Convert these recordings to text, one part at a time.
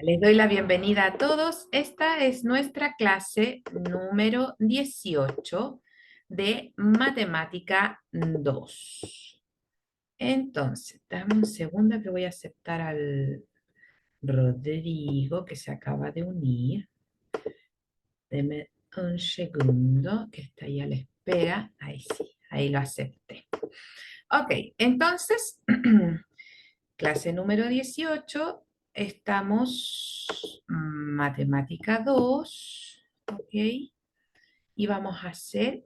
Les doy la bienvenida a todos. Esta es nuestra clase número 18 de Matemática 2. Entonces, dame un segundo que voy a aceptar al Rodrigo que se acaba de unir. Deme un segundo que está ahí a la espera. Ahí sí, ahí lo acepté. Ok, entonces, clase número 18, estamos matemática 2, ¿ok? Y vamos a hacer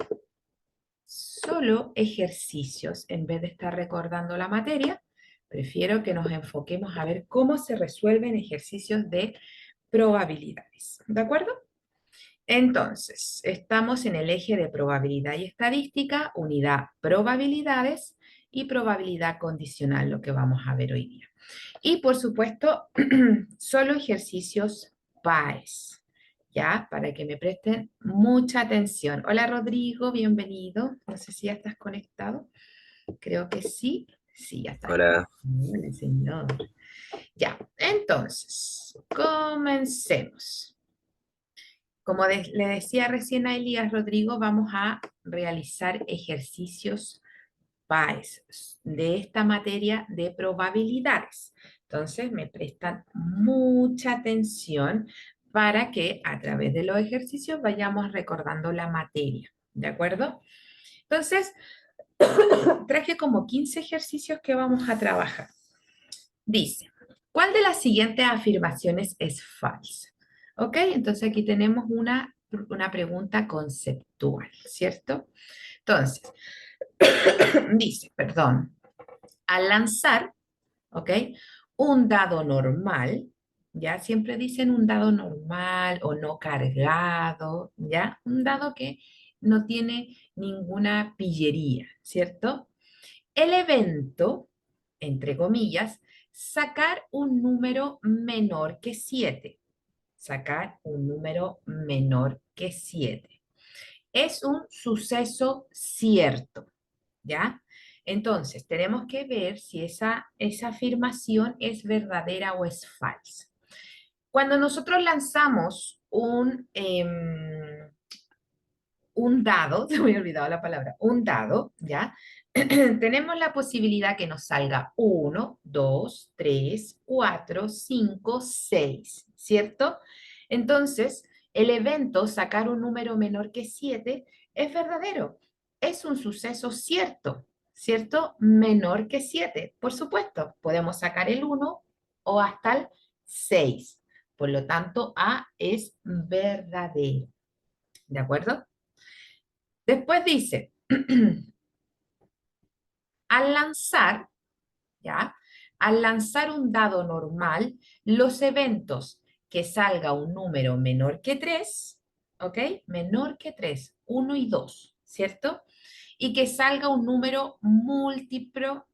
solo ejercicios. En vez de estar recordando la materia, prefiero que nos enfoquemos a ver cómo se resuelven ejercicios de probabilidades, ¿de acuerdo? Entonces, estamos en el eje de probabilidad y estadística, unidad probabilidades y probabilidad condicional, lo que vamos a ver hoy día. Y por supuesto, solo ejercicios pares, ¿ya? Para que me presten mucha atención. Hola Rodrigo, bienvenido. No sé si ya estás conectado. Creo que sí. Sí, ya está. Hola, Hola, señor. Ya, entonces, comencemos. Como le decía recién a Elías Rodrigo, vamos a realizar ejercicios PAES de esta materia de probabilidades. Entonces, me prestan mucha atención para que a través de los ejercicios vayamos recordando la materia, ¿de acuerdo? Entonces, traje como 15 ejercicios que vamos a trabajar. Dice, ¿cuál de las siguientes afirmaciones es falsa? ¿Ok? Entonces aquí tenemos una pregunta conceptual, ¿cierto? Entonces, dice, perdón, al lanzar, ¿ok? Un dado normal, ¿ya? Siempre dicen un dado normal o no cargado, ¿ya? Un dado que no tiene ninguna pillería, ¿cierto? El evento, entre comillas, sacar un número menor que 7. Sacar un número menor que 7. Es un suceso cierto, ¿ya? Entonces, tenemos que ver si esa afirmación es verdadera o es falsa. Cuando nosotros lanzamos un dado, se me había olvidado la palabra, un dado, ¿ya? Tenemos la posibilidad que nos salga 1, 2, 3, 4, 5, 6, ¿cierto? Entonces, el evento sacar un número menor que 7 es verdadero, es un suceso cierto, ¿cierto? Menor que 7, por supuesto, podemos sacar el 1 o hasta el 6. Por lo tanto, A es verdadero, ¿de acuerdo? Después dice, al lanzar, ¿ya? Al lanzar un dado normal, los eventos que salga un número menor que 3, ¿ok? Menor que 3, 1 y 2, ¿cierto? Y que salga un número múltiplo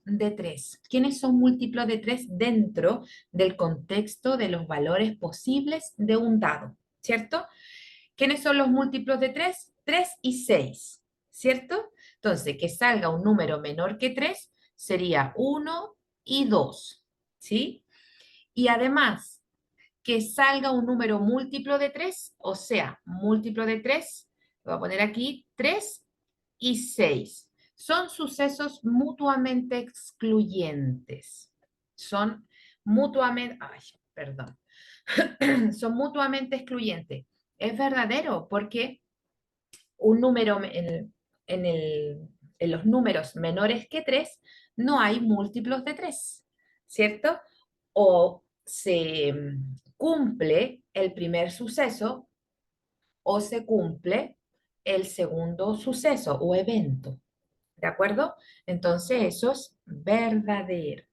de 3. ¿Quiénes son múltiplos de 3 dentro del contexto de los valores posibles de un dado? ¿Cierto? ¿Quiénes son los múltiplos de 3? 3 y 6, ¿cierto? Entonces, que salga un número menor que 3 sería 1 y 2, ¿sí? Y además, que salga un número múltiplo de 3, o sea, múltiplo de 3, voy a poner aquí 3 y 6. Son sucesos mutuamente excluyentes. Son mutuamente, ay, perdón, son mutuamente excluyentes. Es verdadero porque un número en los números menores que 3 no hay múltiplos de 3, ¿cierto? O se cumple el primer suceso o se cumple el segundo suceso o evento, ¿de acuerdo? Entonces eso es verdadero.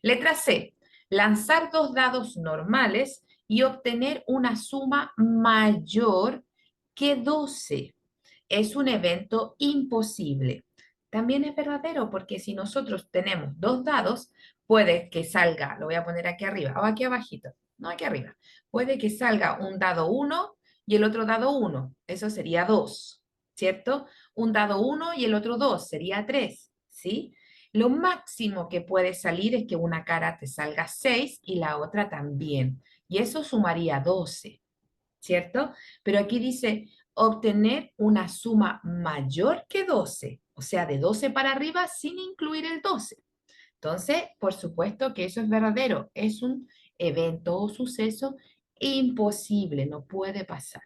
Letra C, lanzar dos dados normales y obtener una suma mayor que 12. Es un evento imposible. También es verdadero porque si nosotros tenemos dos dados, puede que salga, lo voy a poner aquí arriba o aquí abajito, no aquí arriba, puede que salga un dado 1 y el otro dado 1, eso sería 2, ¿cierto? Un dado 1 y el otro 2 sería 3, ¿sí? Lo máximo que puede salir es que una cara te salga 6 y la otra también. Y eso sumaría 12, ¿cierto? Pero aquí dice obtener una suma mayor que 12, o sea, de 12 para arriba sin incluir el 12. Entonces, por supuesto que eso es verdadero. Es un evento o suceso imposible, no puede pasar.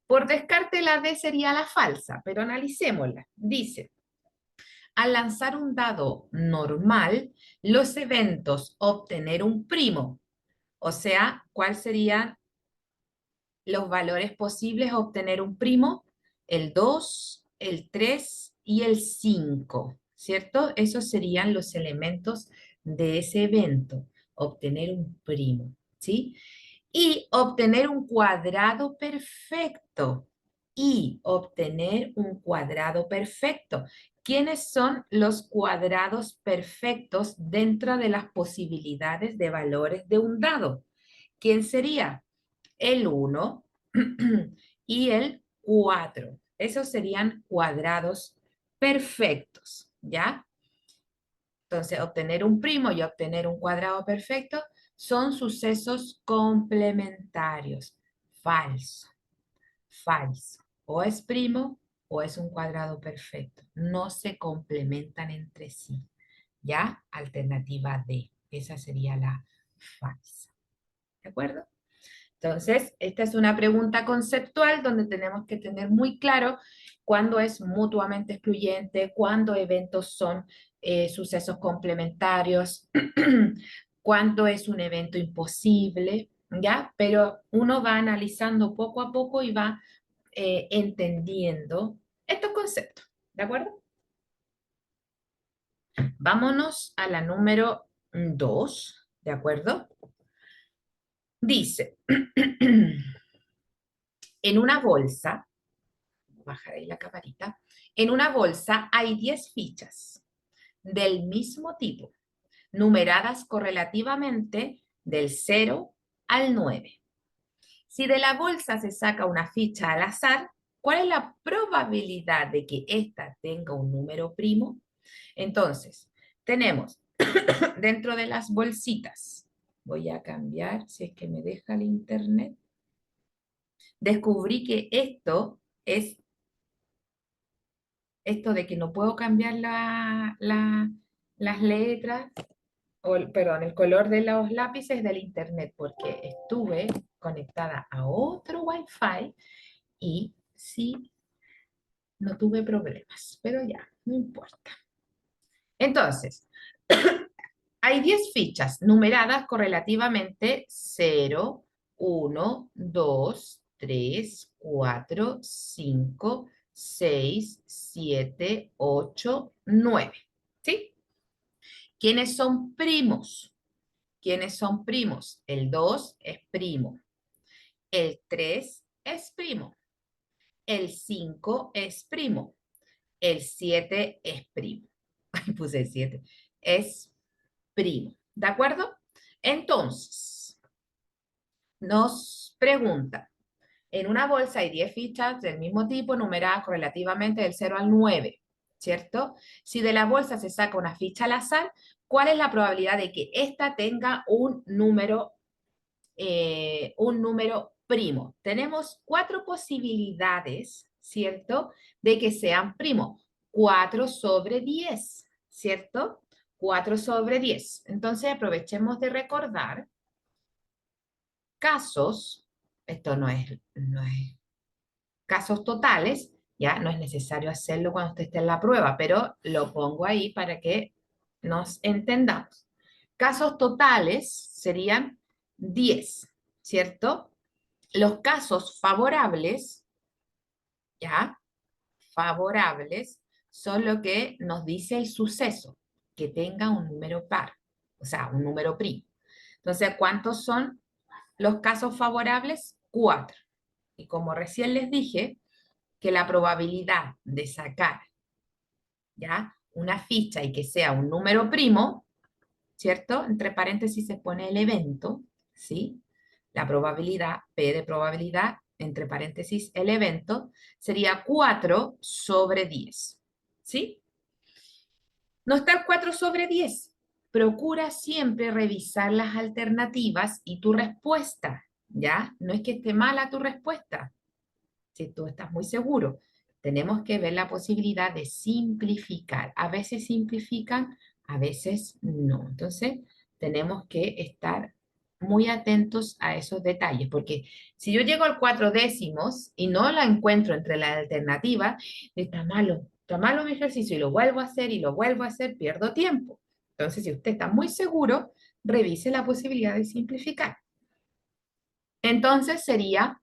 Por descarte, la D sería la falsa, pero analicémosla. Dice, al lanzar un dado normal, los eventos obtener un primo, o sea, ¿cuáles serían los valores posibles a obtener un primo? El 2, el 3 y el 5, ¿cierto? Esos serían los elementos de ese evento, obtener un primo, ¿sí? Y obtener un cuadrado perfecto. Y obtener un cuadrado perfecto. ¿Quiénes son los cuadrados perfectos dentro de las posibilidades de valores de un dado? ¿Quién sería? El 1 y el 4. Esos serían cuadrados perfectos, ¿ya? Entonces, obtener un primo y obtener un cuadrado perfecto son sucesos complementarios. Falso, falso. O es primo o es un cuadrado perfecto. No se complementan entre sí. ¿Ya? Alternativa D. Esa sería la falsa. ¿De acuerdo? Entonces, esta es una pregunta conceptual donde tenemos que tener muy claro cuándo es mutuamente excluyente, cuándo eventos son sucesos complementarios, cuándo es un evento imposible, ¿ya? Pero uno va analizando poco a poco y va entendiendo estos conceptos, ¿de acuerdo? Vámonos a la número 2, ¿de acuerdo? Dice, en una bolsa, bajar ahí la camarita, en una bolsa hay 10 fichas del mismo tipo, numeradas correlativamente del 0 al 9. Si de la bolsa se saca una ficha al azar, ¿cuál es la probabilidad de que ésta tenga un número primo? Entonces, tenemos dentro de las bolsitas, voy a cambiar, si es que me deja el internet, descubrí que esto de que no puedo cambiar las letras, perdón, el color de los lápices del internet, porque estuve conectada a otro Wi-Fi y sí, no tuve problemas, pero ya, no importa. Entonces, hay 10 fichas numeradas correlativamente 0, 1, 2, 3, 4, 5, 6, 7, 8, 9. ¿Sí? ¿Quiénes son primos? ¿Quiénes son primos? El 2 es primo. El 3 es primo. El 5 es primo. El 7 es primo. Ay, puse el 7. Es primo. ¿De acuerdo? Entonces, nos pregunta, en una bolsa hay 10 fichas del mismo tipo numeradas correlativamente del 0 al 9, ¿cierto? Si de la bolsa se saca una ficha al azar, ¿cuál es la probabilidad de que ésta tenga un número primo? Tenemos 4 posibilidades, ¿cierto? De que sean primos. 4 sobre 10, ¿cierto? 4 sobre 10. Entonces aprovechemos de recordar casos, esto no es casos totales, ya no es necesario hacerlo cuando usted esté en la prueba, pero lo pongo ahí para que nos entendamos. Casos totales serían 10, ¿cierto? Los casos favorables, ya, favorables, son lo que nos dice el suceso, que tenga un número par, o sea, un número primo. Entonces, ¿cuántos son los casos favorables? 4. Y como recién les dije, que la probabilidad de sacar, ¿ya? Una ficha y que sea un número primo, ¿cierto? Entre paréntesis se pone el evento, ¿sí? La probabilidad, P de probabilidad, entre paréntesis el evento, sería 4 sobre 10, ¿sí? No está el 4 sobre 10. Procura siempre revisar las alternativas y tu respuesta, ¿ya? No es que esté mala tu respuesta, si tú estás muy seguro. Tenemos que ver la posibilidad de simplificar. A veces simplifican, a veces no. Entonces, tenemos que estar muy atentos a esos detalles, porque si yo llego al 4 décimos y no la encuentro entre las alternativas, está malo mi ejercicio y lo vuelvo a hacer y lo vuelvo a hacer, pierdo tiempo. Entonces, si usted está muy seguro, revise la posibilidad de simplificar. Entonces, sería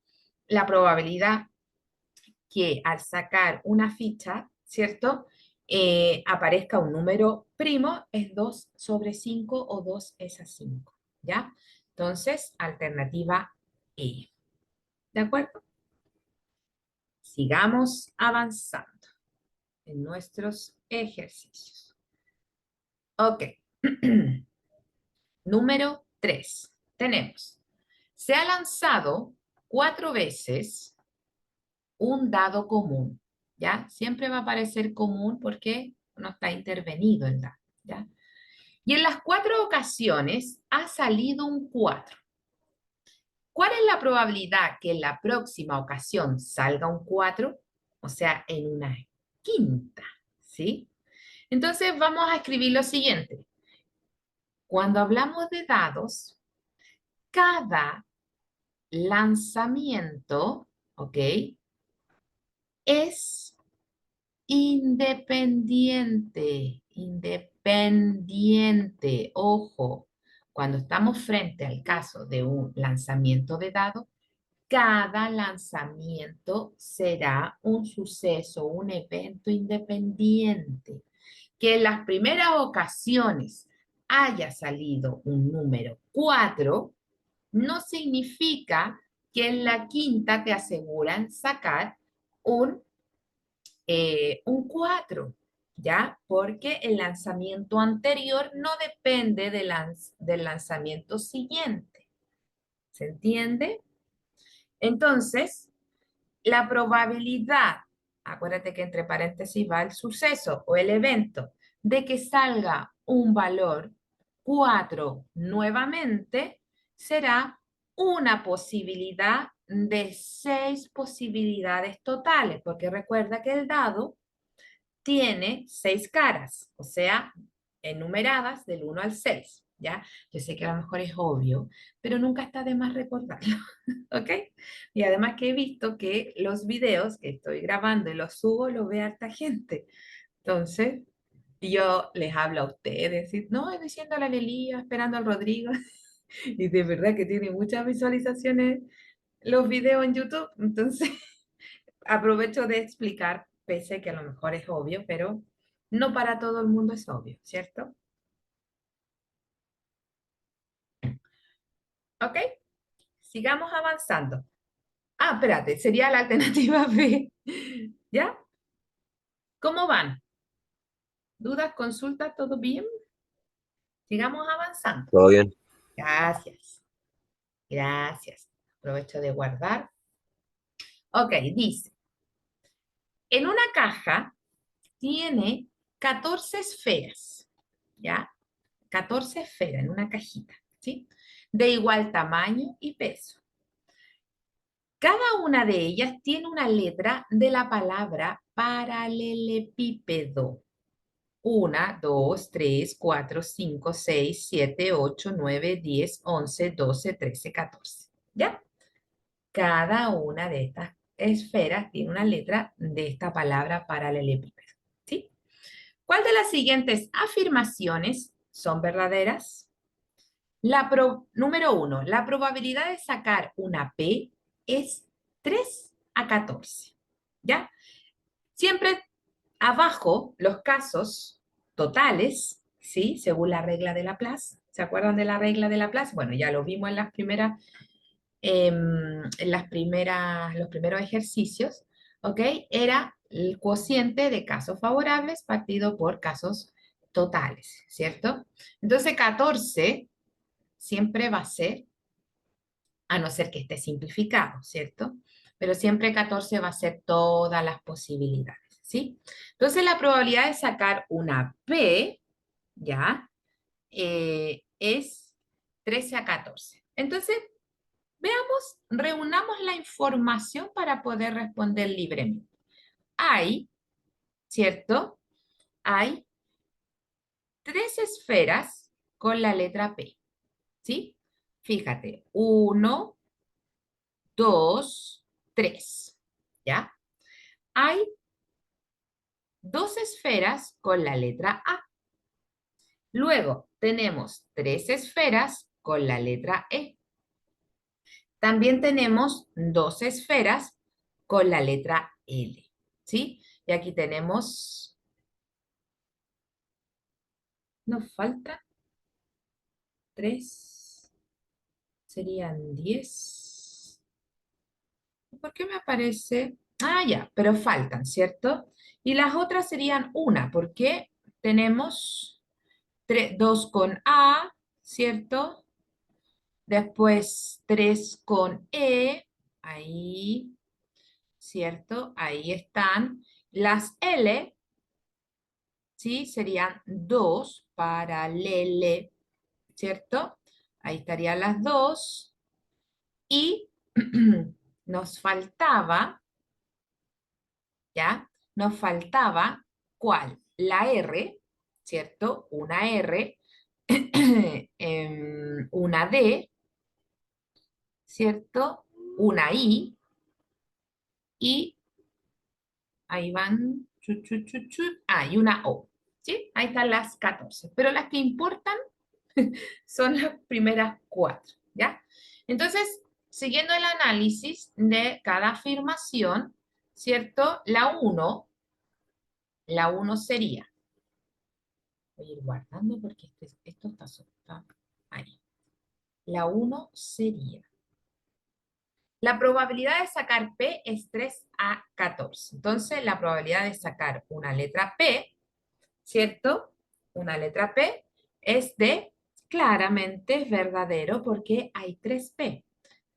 la probabilidad que al sacar una ficha, ¿cierto? Aparezca un número primo, es 2 sobre 5 o 2 es a 5, ¿ya? Entonces, alternativa E. ¿De acuerdo? Sigamos avanzando en nuestros ejercicios. Ok. Número 3. Tenemos, se ha lanzado 4 veces un dado común, ¿ya? Siempre va a aparecer común porque no está intervenido el dado, ¿ya? Y en las 4 ocasiones ha salido un 4. ¿Cuál es la probabilidad que en la próxima ocasión salga un 4? O sea, en una quinta, ¿sí? Entonces vamos a escribir lo siguiente. Cuando hablamos de dados, cada lanzamiento, ¿ok? Es independiente, ojo, cuando estamos frente al caso de un lanzamiento de dados, cada lanzamiento será un suceso, un evento independiente. Que en las primeras ocasiones haya salido un número 4, no significa que en la quinta te aseguran sacar un 4, ¿ya? Porque el lanzamiento anterior no depende del lanzamiento siguiente. ¿Se entiende? Entonces, la probabilidad, acuérdate que entre paréntesis va el suceso o el evento, de que salga un valor 4 nuevamente, será una posibilidad de 6 posibilidades totales, porque recuerda que el dado tiene 6 caras, o sea, enumeradas del 1 al 6, ¿ya? Yo sé que a lo mejor es obvio, pero nunca está de más recordarlo, ¿ok? Y además que he visto que los videos que estoy grabando y los subo, los ve harta gente. Entonces, yo les hablo a ustedes, y, no, estoy diciendo a la Lelía, esperando al Rodrigo, y de verdad que tiene muchas visualizaciones los videos en YouTube, entonces aprovecho de explicar, pese que a lo mejor es obvio, pero no para todo el mundo es obvio, ¿cierto? ¿Ok? Sigamos avanzando. Ah, espérate, sería la alternativa B. ¿Ya? ¿Cómo van? ¿Dudas, consultas, todo bien? Sigamos avanzando. Todo bien. Gracias. Gracias. Aprovecho de guardar. Ok, dice, en una caja tiene 14 esferas, ¿ya? 14 esferas en una cajita, ¿sí? De igual tamaño y peso. Cada una de ellas tiene una letra de la palabra paralelepípedo. 1, 2, 3, 4, 5, 6, 7, 8, 9, 10, 11, 12, 13, 14. ¿Ya? Cada una de estas esferas tiene una letra de esta palabra paralelepípedo. ¿Sí? ¿Cuál de las siguientes afirmaciones son verdaderas? Número 1, la probabilidad de sacar una P es 3 a 14. ¿Ya? Siempre abajo los casos totales, ¿sí? Según la regla de Laplace. ¿Se acuerdan de la regla de Laplace? Bueno, ya lo vimos en los primeros ejercicios, ¿ok? Era el cociente de casos favorables partido por casos totales, ¿cierto? Entonces, 14 siempre va a ser, a no ser que esté simplificado, ¿cierto? Pero siempre 14 va a ser todas las posibilidades. ¿sí? Entonces la probabilidad de sacar una P, ¿ya? Es 13 a 14. Entonces, veamos, reunamos la información para poder responder libremente. Hay, ¿cierto? Hay tres esferas con la letra P, ¿sí? Fíjate, uno, dos, tres, ¿ya? Hay dos esferas con la letra A. Luego tenemos tres esferas con la letra E. También tenemos dos esferas con la letra L, ¿sí? Y aquí tenemos, nos faltan tres, serían 10. ¿Por qué me aparece? Ah, ya, pero faltan, ¿cierto? Y las otras serían una, porque tenemos dos con A, ¿cierto? Después 3 con E, ahí, ¿cierto? Ahí están. Las L, ¿sí? Serían 2 paralele, ¿cierto? Ahí estarían las dos. Y nos faltaba, ¿ya? Nos faltaba, ¿cuál? La R, ¿cierto? Una R, una D, ¿cierto? Una I y ahí van, y una O, ¿sí? Ahí están las 14, pero las que importan son las primeras cuatro, ¿ya? Entonces, siguiendo el análisis de cada afirmación, ¿cierto? La uno sería, voy a ir guardando porque esto está ahí. La uno sería, la probabilidad de sacar P es 3 a 14. Entonces, la probabilidad de sacar una letra P, ¿cierto? Una letra P es de, claramente es verdadero porque hay 3P.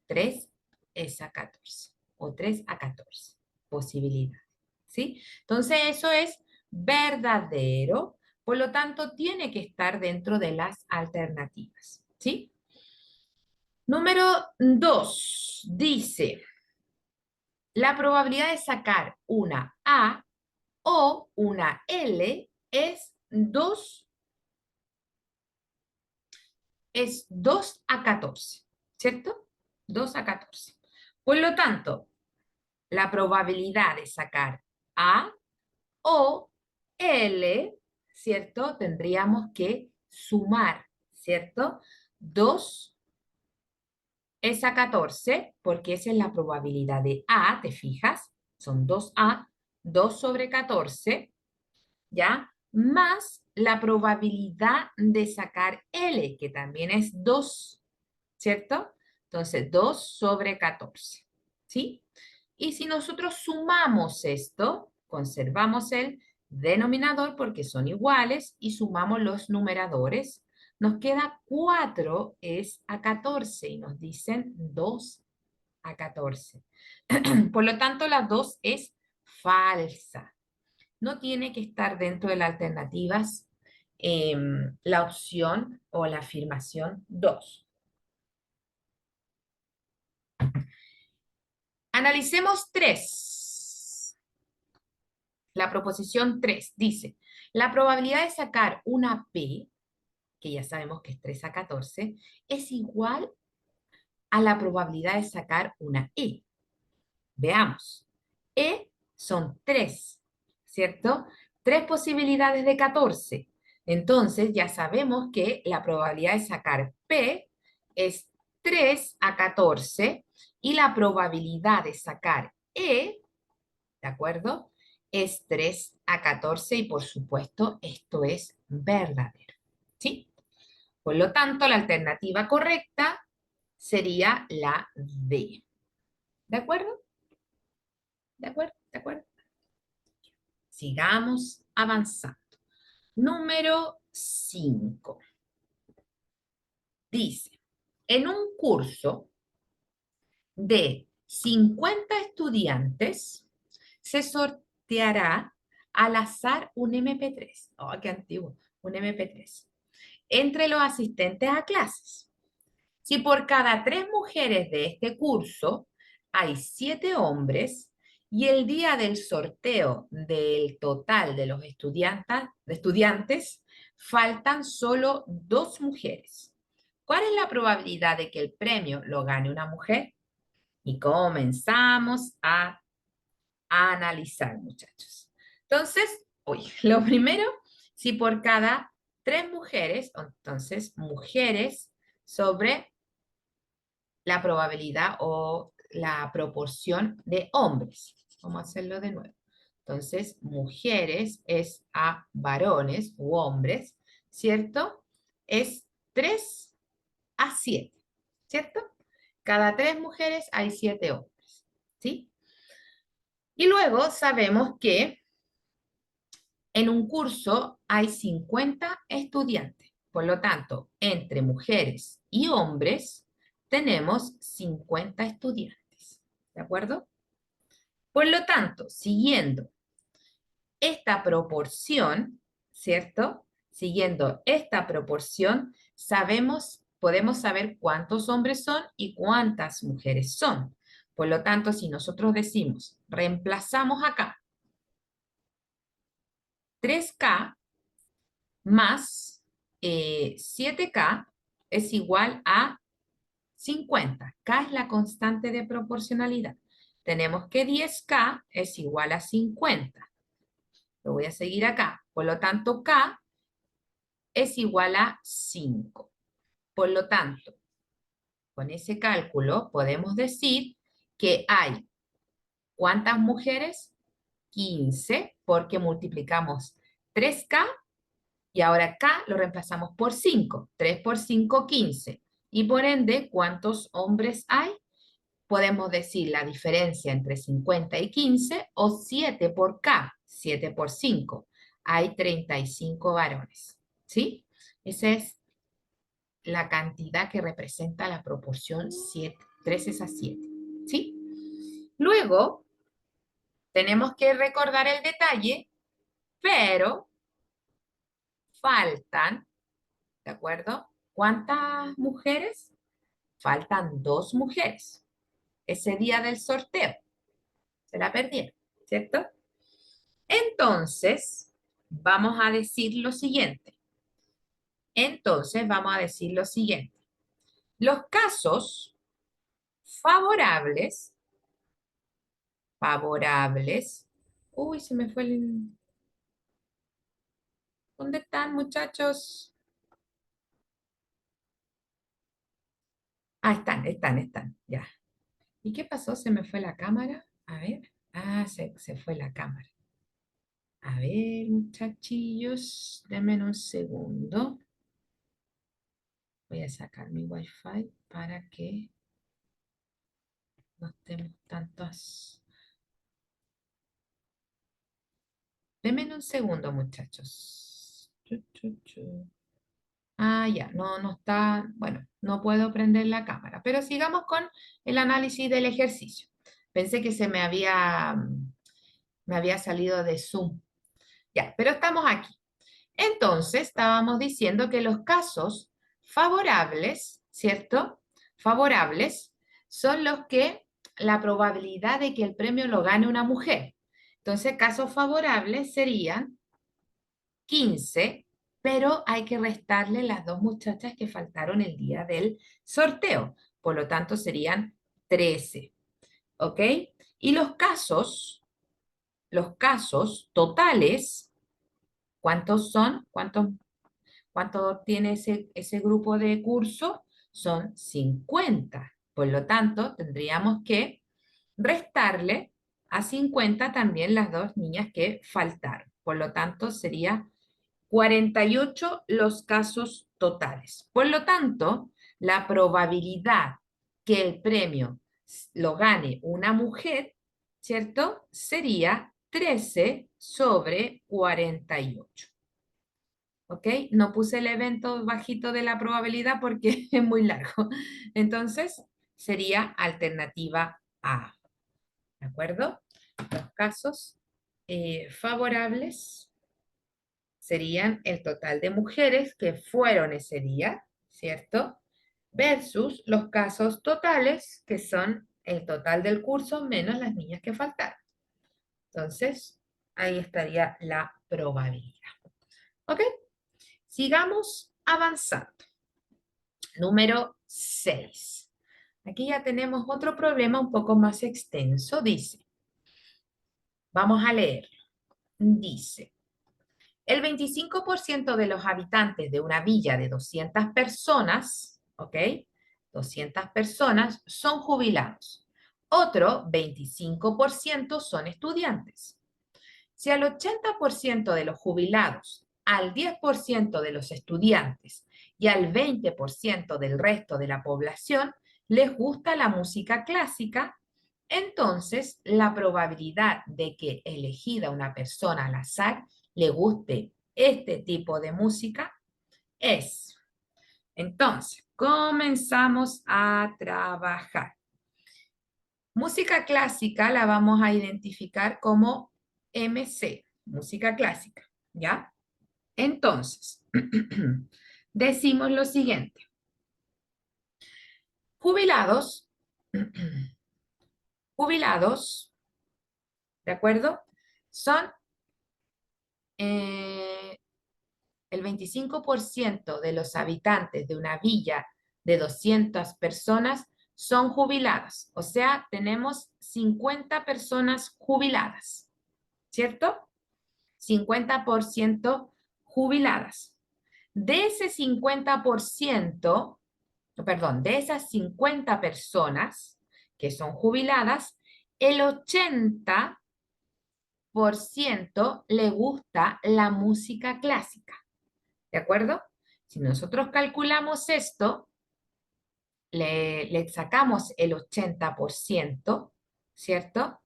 3 es a 14 o 3 a 14 posibilidades, ¿sí? Entonces eso es verdadero, por lo tanto tiene que estar dentro de las alternativas, ¿sí? Número 2 dice, la probabilidad de sacar una A o una L es 2 a 14, ¿cierto? 2 a 14. Por lo tanto, la probabilidad de sacar A o L, ¿cierto? Tendríamos que sumar, ¿cierto? 2 es a 14, porque esa es la probabilidad de A, ¿te fijas? Son 2A, 2 sobre 14, ¿ya? Más la probabilidad de sacar L, que también es 2, ¿cierto? Entonces, 2 sobre 14, ¿sí? Y si nosotros sumamos esto, conservamos el denominador porque son iguales y sumamos los numeradores, nos queda 4 es a 14 y nos dicen 2 a 14. Por lo tanto, la 2 es falsa. No tiene que estar dentro de las alternativas la opción o la afirmación 2. Analicemos 3. La proposición 3 dice, la probabilidad de sacar una P, que ya sabemos que es 3 a 14, es igual a la probabilidad de sacar una E. Veamos. E son 3, ¿cierto? 3 posibilidades de 14. Entonces ya sabemos que la probabilidad de sacar P es 3 a 14 y la probabilidad de sacar E, ¿de acuerdo? Es 3 a 14 y por supuesto esto es verdadero, ¿sí? Por lo tanto, la alternativa correcta sería la D. ¿De acuerdo? ¿De acuerdo? ¿De acuerdo? Sigamos avanzando. Número 5. Dice, en un curso de 50 estudiantes se sorteará al azar un MP3. Oh, qué antiguo, un MP3. Entre los asistentes a clases. Si por cada 3 mujeres de este curso hay 7 hombres y el día del sorteo del total de los estudiantes faltan solo 2 mujeres, ¿cuál es la probabilidad de que el premio lo gane una mujer? Y comenzamos a analizar, muchachos. Entonces, oye, lo primero, si por cada 3 mujeres, entonces mujeres sobre la probabilidad o la proporción de hombres. Vamos a hacerlo de nuevo. Entonces, mujeres es a varones u hombres, ¿cierto? Es 3 a 7, ¿cierto? Cada 3 mujeres hay 7 hombres, ¿sí? Y luego sabemos que en un curso hay 50 estudiantes. Por lo tanto, entre mujeres y hombres tenemos 50 estudiantes. ¿De acuerdo? Por lo tanto, siguiendo esta proporción, ¿cierto? Siguiendo esta proporción, podemos saber cuántos hombres son y cuántas mujeres son. Por lo tanto, si nosotros decimos, reemplazamos acá 3K más 7K es igual a 50. K es la constante de proporcionalidad. Tenemos que 10K es igual a 50. Lo voy a seguir acá. Por lo tanto, K es igual a 5. Por lo tanto, con ese cálculo podemos decir que hay ¿cuántas mujeres? 15, porque multiplicamos 3K y ahora K lo reemplazamos por 5. 3 por 5, 15. Y por ende, ¿cuántos hombres hay? Podemos decir la diferencia entre 50 y 15 o 7 por K, 7 por 5. Hay 35 varones, ¿sí? Esa es la cantidad que representa la proporción 7, 13 a 7, ¿sí? Luego, tenemos que recordar el detalle, pero faltan, ¿de acuerdo? ¿Cuántas mujeres? Faltan 2 mujeres. Ese día del sorteo. Se la perdieron, ¿cierto? Entonces, vamos a decir lo siguiente. Los casos favorables. Uy, se me fue el... ¿Dónde están, muchachos? Ah, están, ya. ¿Y qué pasó? ¿Se me fue la cámara? A ver. Ah, se fue la cámara. A ver, muchachillos, denme un segundo. Voy a sacar mi wifi para que no estemos tantos. Denme un segundo, muchachos. Ah, ya, no está, bueno, no puedo prender la cámara, pero sigamos con el análisis del ejercicio. Pensé que me había salido de Zoom. Ya, pero estamos aquí. Entonces, estábamos diciendo que los casos favorables, ¿cierto? Favorables son los que la probabilidad de que el premio lo gane una mujer. Entonces, casos favorables serían 15, pero hay que restarle las 2 muchachas que faltaron el día del sorteo. Por lo tanto, serían 13. ¿Ok? Y los casos totales, ¿cuántos son? ¿Cuánto tiene ese grupo de curso? Son 50. Por lo tanto, tendríamos que restarle a 50 también las 2 niñas que faltaron. Por lo tanto, sería 48 los casos totales. Por lo tanto, la probabilidad que el premio lo gane una mujer, ¿cierto? Sería 13 sobre 48. ¿Ok? No puse el evento bajito de la probabilidad porque es muy largo. Entonces, sería alternativa A. ¿De acuerdo? Los casos favorables serían el total de mujeres que fueron ese día, ¿cierto? Versus los casos totales, que son el total del curso menos las niñas que faltaron. Entonces, ahí estaría la probabilidad. ¿Ok? Sigamos avanzando. Número 6. Aquí ya tenemos otro problema un poco más extenso. Dice, vamos a leer. Dice, el 25% de los habitantes de una villa de 200 personas, ¿ok? 200 personas son jubilados. Otro 25% son estudiantes. Si al 80% de los jubilados, al 10% de los estudiantes y al 20% del resto de la población les gusta la música clásica, entonces la probabilidad de que elegida una persona al azar le guste este tipo de música es. Entonces, comenzamos a trabajar. Música clásica la vamos a identificar como MC, música clásica, ¿ya? Entonces, decimos lo siguiente. Jubilados, jubilados, ¿de acuerdo? Son el 25% de los habitantes de una villa de 200 personas son jubiladas. O sea, tenemos 50 personas jubiladas, ¿cierto? 50% jubiladas. De ese 50%, perdón, de esas 50 personas que son jubiladas, el 80% le gusta la música clásica. ¿De acuerdo? Si nosotros calculamos esto, le sacamos el 80%, ¿cierto?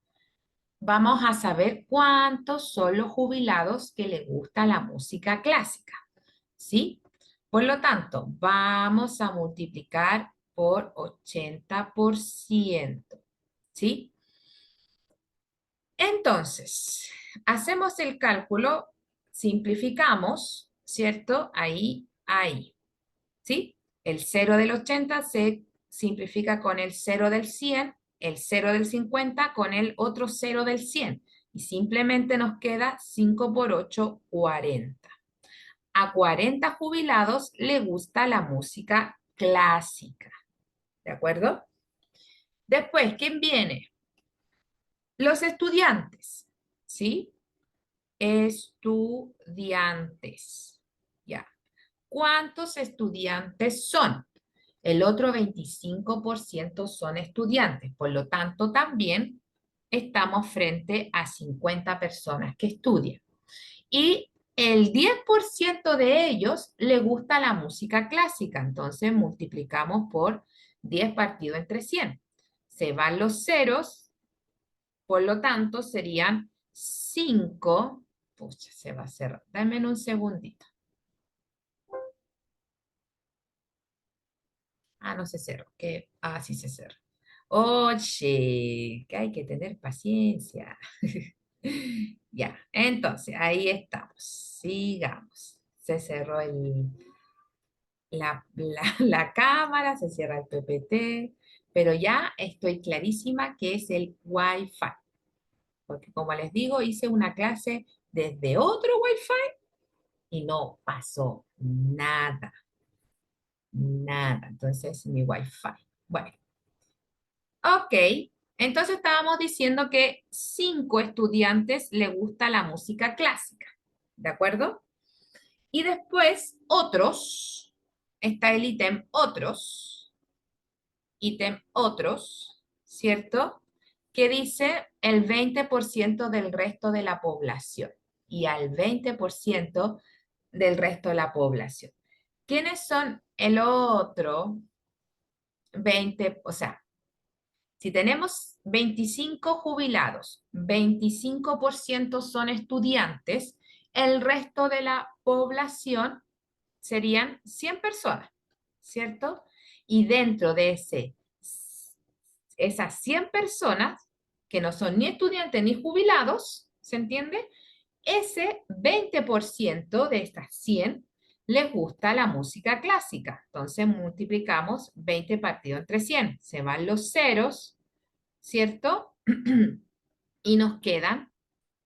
Vamos a saber cuántos son los jubilados que les gusta la música clásica, ¿sí? Por lo tanto, vamos a multiplicar por 80%, ¿sí? Entonces, hacemos el cálculo, simplificamos, ¿cierto? Ahí, ¿sí? El 0 del 80 se simplifica con el 0 del 100, el 0 del 50 con el otro 0 del 100. Y simplemente nos queda 5 por 8, 40. A 40 jubilados le gusta la música clásica. ¿De acuerdo? Después, ¿quién viene? Los estudiantes. ¿Sí? Estudiantes. Ya. ¿Cuántos estudiantes son? El otro 25% son estudiantes, por lo tanto también estamos frente a 50 personas que estudian. Y el 10% de ellos le gusta la música clásica, entonces multiplicamos por 10 partido entre 100. Se van los ceros, por lo tanto serían 5. Pucha, se va a cerrar. Dame un segundito. Ah, no se cerró. Sí se cerró. Oye, que hay que tener paciencia. Ya, entonces, ahí estamos. Sigamos. Se cerró la cámara, se cierra el PPT, pero ya estoy clarísima que es el Wi-Fi. Porque como les digo, hice una clase desde otro Wi-Fi y no pasó nada. Nada. Entonces, mi Wi-Fi. Bueno. Ok, entonces estábamos diciendo que 5 estudiantes le gusta la música clásica, ¿de acuerdo? Y después está el ítem otros, ¿cierto? Que dice el 20% del resto de la población y al 20% del resto de la población. ¿Quiénes son el otro 20? O sea, si tenemos 25 jubilados, 25% son estudiantes, el resto de la población serían 100 personas, ¿cierto? Y dentro de esas 100 personas, que no son ni estudiantes ni jubilados, ¿Se entiende? Ese 20% de estas 100 les gusta la música clásica. Entonces multiplicamos 20 partido entre 100. Se van los ceros, ¿cierto? Y nos quedan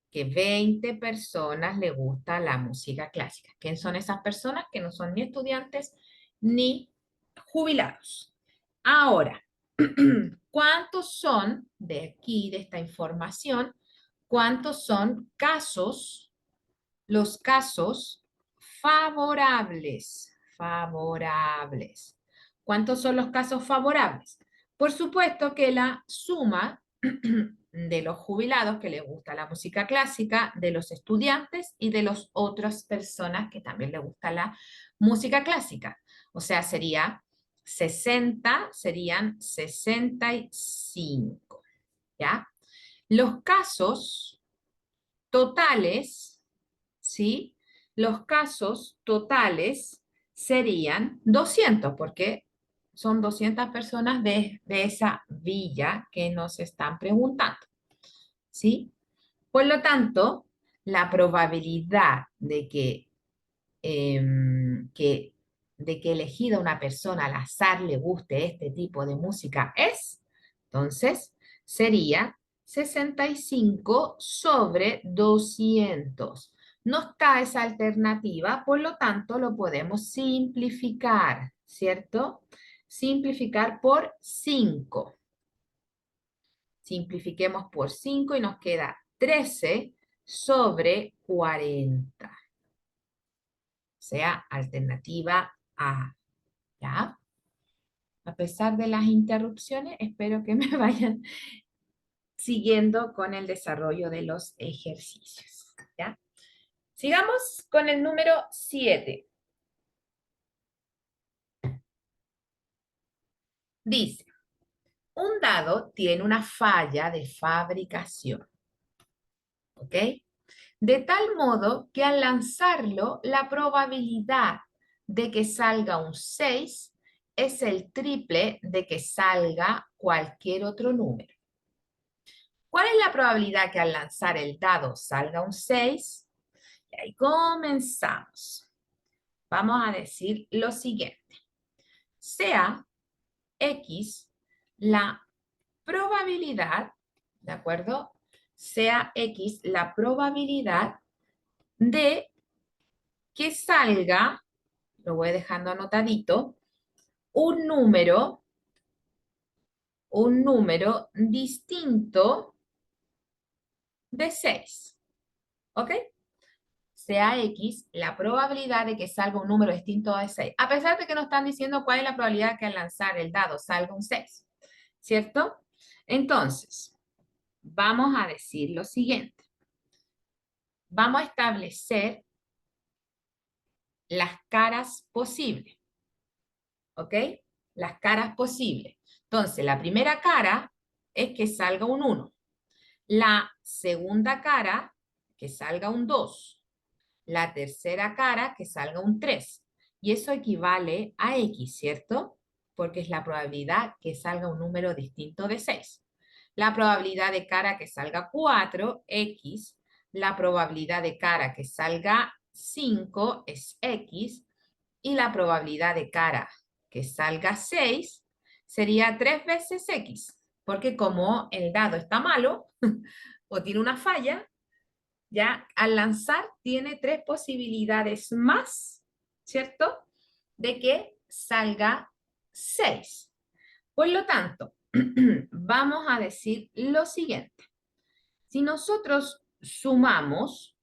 que 20 personas les gusta la música clásica. ¿Quién son esas personas? Que no son ni estudiantes ni jubilados. Ahora, ¿cuántos son de aquí, de esta información? ¿Cuántos son casos, los casos favorables? Favorables. ¿Cuántos son los casos favorables? Por supuesto que la suma de los jubilados que les gusta la música clásica, de los estudiantes y de las otras personas que también les gusta la música clásica. O sea, sería 60, serían 65, ¿ya? Los casos totales, ¿sí? Los casos totales serían 200, porque son 200 personas de esa villa que nos están preguntando, ¿sí? Por lo tanto, la probabilidad de que elegida una persona al azar le guste este tipo de música es, entonces, sería 65 sobre 200. No está esa alternativa, por lo tanto, lo podemos simplificar, ¿cierto? Simplificar por 5. Simplifiquemos por 5 y nos queda 13 sobre 40. O sea, alternativa A. ¿Ya? A pesar de las interrupciones, espero que me vayan siguiendo con el desarrollo de los ejercicios. ¿Ya? Sigamos con el número 7. Dice, un dado tiene una falla de fabricación. ¿Ok? De tal modo que al lanzarlo, la probabilidad de que salga un 6 es el triple de que salga cualquier otro número. ¿Cuál es la probabilidad que al lanzar el dado salga un 6? Y ahí comenzamos. Vamos a decir lo siguiente. Sea X la probabilidad, ¿de acuerdo? Sea X la probabilidad de que salga, lo voy dejando anotadito, un número distinto de 6. ¿Ok? Sea X la probabilidad de que salga un número distinto de 6. A pesar de que nos están diciendo cuál es la probabilidad que al lanzar el dado salga un 6. ¿Cierto? Entonces, vamos a decir lo siguiente. Vamos a establecer las caras posibles. ¿Ok? Las caras posibles. Entonces, la primera cara es que salga un 1. La segunda cara, que salga un 2. La tercera cara, que salga un 3. Y eso equivale a X, ¿cierto? Porque es la probabilidad que salga un número distinto de 6. La probabilidad de cara que salga 4, X. La probabilidad de cara que salga 5 es X. Y la probabilidad de cara que salga 6 sería 3 veces X. Porque como el dado está malo o tiene una falla, ya al lanzar tiene 3 posibilidades más, ¿cierto? De que salga 6. Por lo tanto, vamos a decir lo siguiente. Si nosotros sumamos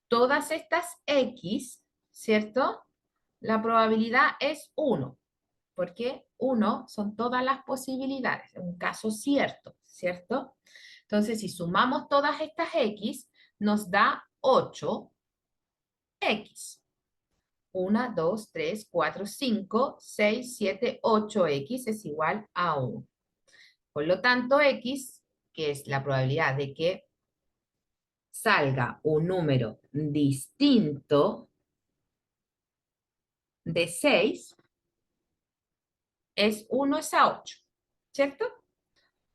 todas estas X, ¿cierto? La probabilidad es 1, porque 1 son todas las posibilidades, un caso cierto, ¿cierto? Entonces, si sumamos todas estas X, nos da 8X. 1, 2, 3, 4, 5, 6, 7, 8X es igual a 1. Por lo tanto, X, que es la probabilidad de que salga un número distinto de 6, es 1 es a 8, ¿cierto?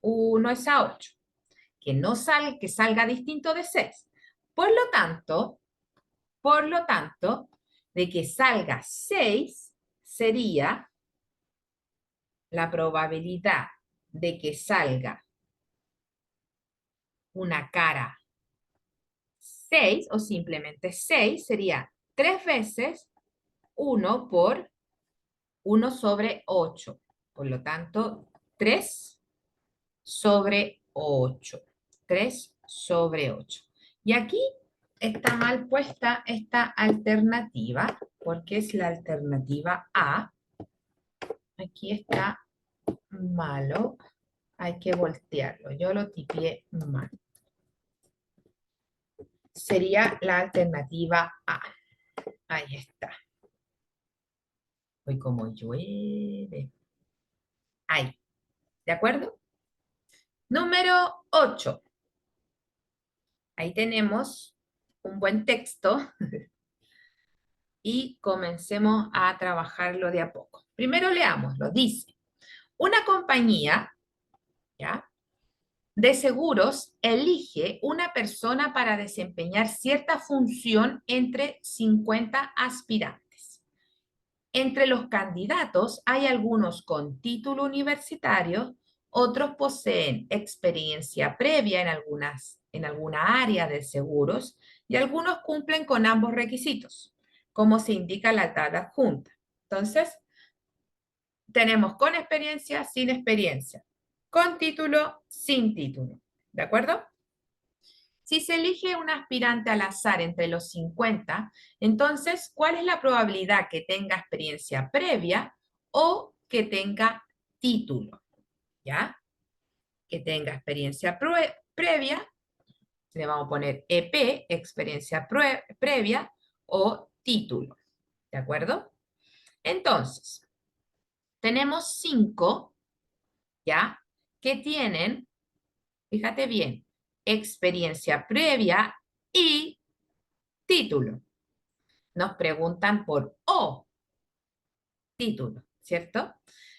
1 es a 8. Que salga distinto de 6. Por lo tanto, de que salga 6 sería la probabilidad de que salga una cara 6 o simplemente 6 sería 3 veces 1 por 1 sobre 8. Por lo tanto, 3 sobre 8. 3 sobre 8. Y aquí está mal puesta esta alternativa, porque es la alternativa A. Aquí está malo. Hay que voltearlo. Yo lo tipié mal. Sería la alternativa A. Ahí está. Hoy como llueve. Ahí. ¿De acuerdo? Número 8. Ahí tenemos un buen texto y comencemos a trabajarlo de a poco. Primero leámoslo. Dice, una compañía, ¿ya?, de seguros elige una persona para desempeñar cierta función entre 50 aspirantes. Entre los candidatos hay algunos con título universitario, otros poseen experiencia previa en alguna área de seguros y algunos cumplen con ambos requisitos, como se indica en la tabla adjunta. Entonces, tenemos con experiencia, sin experiencia, con título, sin título. ¿De acuerdo? Si se elige un aspirante al azar entre los 50, entonces, ¿cuál es la probabilidad que tenga experiencia previa o que tenga título? ¿Ya? Que tenga experiencia previa, le vamos a poner EP, experiencia previa, o título. ¿De acuerdo? Entonces, tenemos 5, ¿ya?, que tienen, fíjate bien, experiencia previa y título. Nos preguntan por O, título, ¿cierto?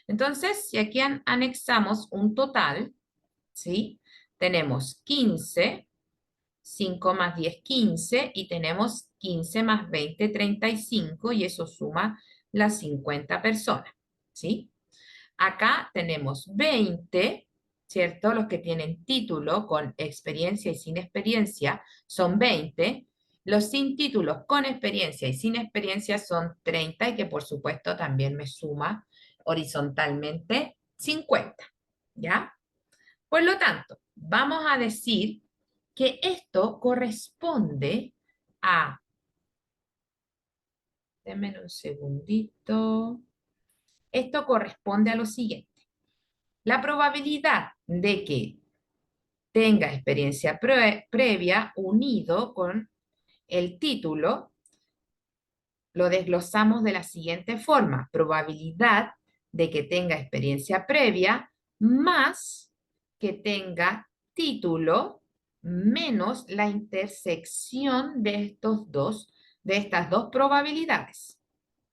Entonces, si aquí anexamos un total, ¿sí? Tenemos 15, 5 más 10, 15, y tenemos 15 más 20, 35, y eso suma las 50 personas, ¿sí? Acá tenemos 20, ¿cierto? Los que tienen título con experiencia y sin experiencia son 20. Los sin títulos con experiencia y sin experiencia son 30 y que por supuesto también me suma horizontalmente 50, ¿ya? Por lo tanto, vamos a decir que esto corresponde a, denme un segundito, esto corresponde a lo siguiente. La probabilidad de que tenga experiencia previa unido con el título, lo desglosamos de la siguiente forma. Probabilidad de que tenga experiencia previa más que tenga título menos la intersección de estas dos probabilidades.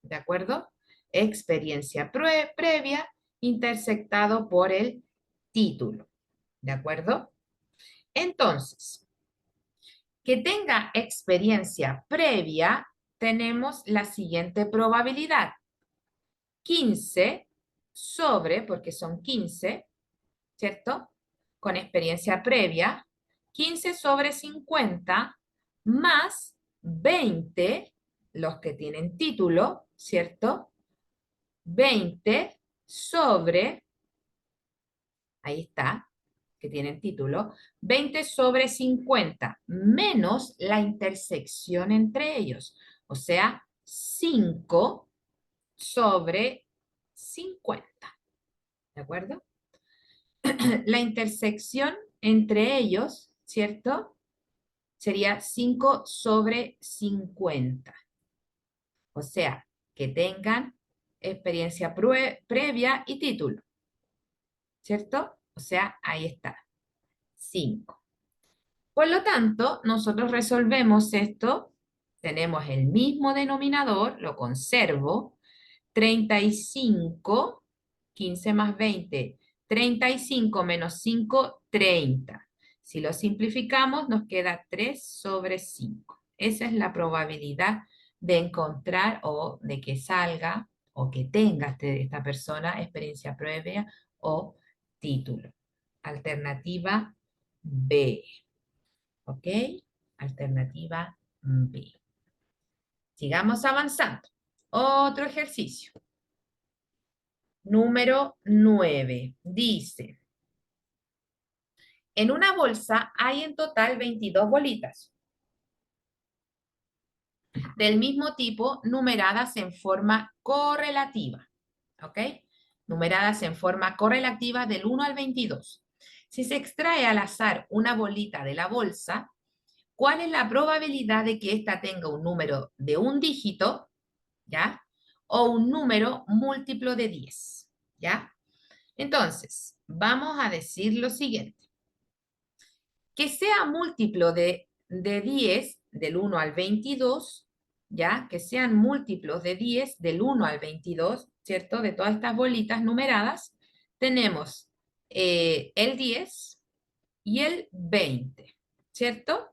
¿De acuerdo? Experiencia previa intersectado por el título. ¿De acuerdo? Entonces, que tenga experiencia previa, tenemos la siguiente probabilidad. 15 sobre, porque son 15, ¿cierto? Con experiencia previa, 15 sobre 50 más 20, los que tienen título, ¿cierto? 20 sobre, ahí está, que tienen título, 20 sobre 50 menos la intersección entre ellos, o sea, 5 sobre 50, ¿de acuerdo? La intersección entre ellos, ¿cierto?, sería 5 sobre 50, o sea, que tengan experiencia previa y título, ¿cierto? O sea, ahí está, 5. Por lo tanto, nosotros resolvemos esto, tenemos el mismo denominador, lo conservo, 35, 15 más 20, 35 menos 5, 30. Si lo simplificamos, nos queda 3 sobre 5. Esa es la probabilidad de encontrar o de que salga o que tenga esta persona experiencia previa o título. Alternativa B. ¿Ok? Alternativa B. Sigamos avanzando. Otro ejercicio. Número 9. Dice, en una bolsa hay en total 22 bolitas del mismo tipo numeradas en forma correlativa. ¿Ok? Numeradas en forma correlativa del 1 al 22. Si se extrae al azar una bolita de la bolsa, ¿cuál es la probabilidad de que ésta tenga un número de un dígito, ¿ya? O un número múltiplo de 10, ¿ya? Entonces, vamos a decir lo siguiente. Que sea múltiplo de 10 del 1 al 22, ¿ya? Que sean múltiplos de 10 del 1 al 22, ¿cierto? De todas estas bolitas numeradas, tenemos el 10 y el 20, ¿cierto?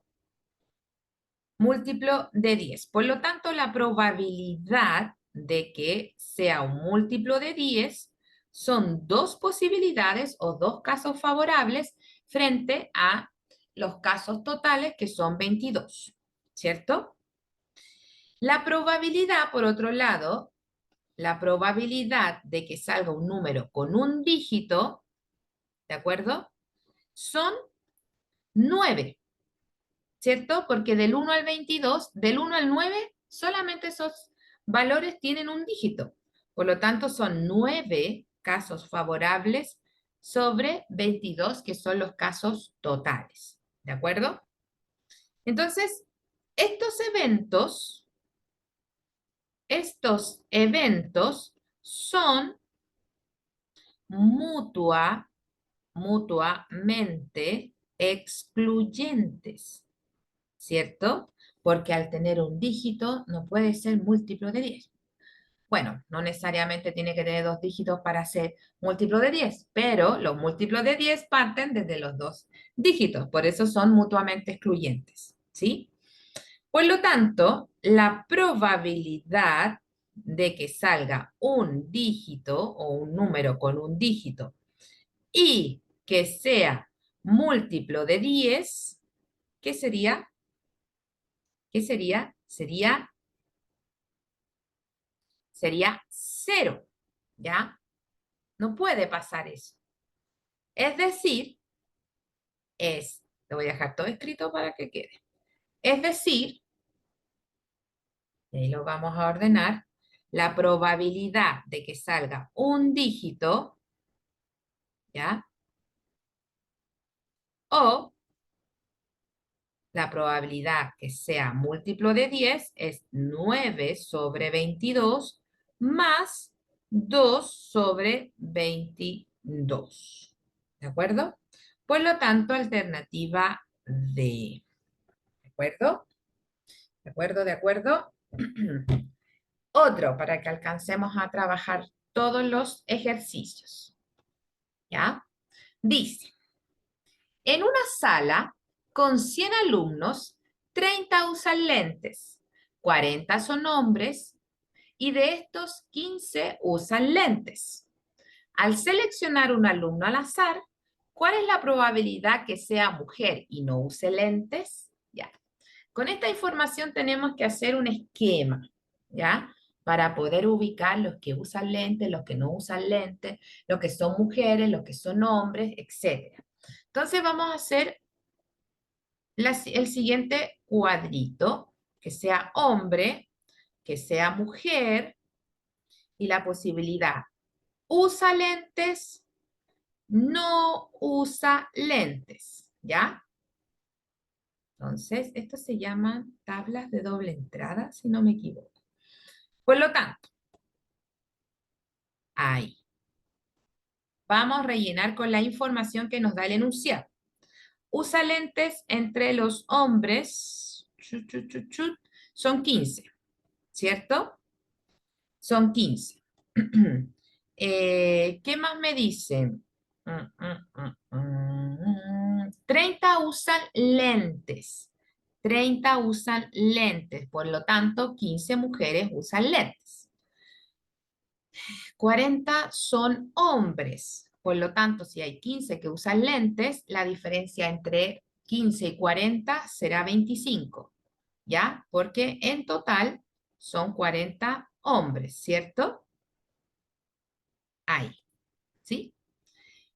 Múltiplo de 10. Por lo tanto, la probabilidad de que sea un múltiplo de 10 son dos posibilidades o dos casos favorables frente a los casos totales que son 22, ¿cierto? La probabilidad, por otro lado, la probabilidad de que salga un número con un dígito, ¿de acuerdo? Son 9. ¿Cierto? Porque del 1 al 22, del 1 al 9, solamente esos valores tienen un dígito. Por lo tanto, son 9 casos favorables sobre 22, que son los casos totales. ¿De acuerdo? Entonces, estos eventos son mutuamente excluyentes. ¿Cierto? Porque al tener un dígito no puede ser múltiplo de 10. Bueno, no necesariamente tiene que tener dos dígitos para ser múltiplo de 10, pero los múltiplos de 10 parten desde los dos dígitos, por eso son mutuamente excluyentes, ¿sí? Por lo tanto, la probabilidad de que salga un dígito o un número con un dígito y que sea múltiplo de 10, ¿qué sería? ¿Qué sería? Sería 0, ¿ya? No puede pasar eso. Es decir, lo voy a dejar todo escrito para que quede. Es decir, y lo vamos a ordenar, la probabilidad de que salga un dígito, ¿ya? O la probabilidad que sea múltiplo de 10 es 9 sobre 22 más 2 sobre 22. ¿De acuerdo? Por lo tanto, alternativa D. ¿De acuerdo? ¿De acuerdo? ¿De acuerdo? Otro para que alcancemos a trabajar todos los ejercicios. ¿Ya? Dice, en una sala con 100 alumnos, 30 usan lentes, 40 son hombres y de estos 15 usan lentes. Al seleccionar un alumno al azar, ¿cuál es la probabilidad que sea mujer y no use lentes? Ya. Con esta información tenemos que hacer un esquema, ¿ya? Para poder ubicar los que usan lentes, los que no usan lentes, los que son mujeres, los que son hombres, etc. Entonces vamos a hacer el siguiente cuadrito, que sea hombre, que sea mujer, y la posibilidad, usa lentes, no usa lentes, ¿ya? Entonces, esto se llaman tablas de doble entrada, si no me equivoco. Por lo tanto, ahí. Vamos a rellenar con la información que nos da el enunciado. Usa lentes entre los hombres, son 15, ¿cierto? Son 15. ¿Qué más me dicen? 30 usan lentes. 30 usan lentes, por lo tanto, 15 mujeres usan lentes. 40 son hombres, por lo tanto, si hay 15 que usan lentes, la diferencia entre 15 y 40 será 25, ¿ya? Porque en total son 40 hombres, ¿cierto? Ahí, ¿sí?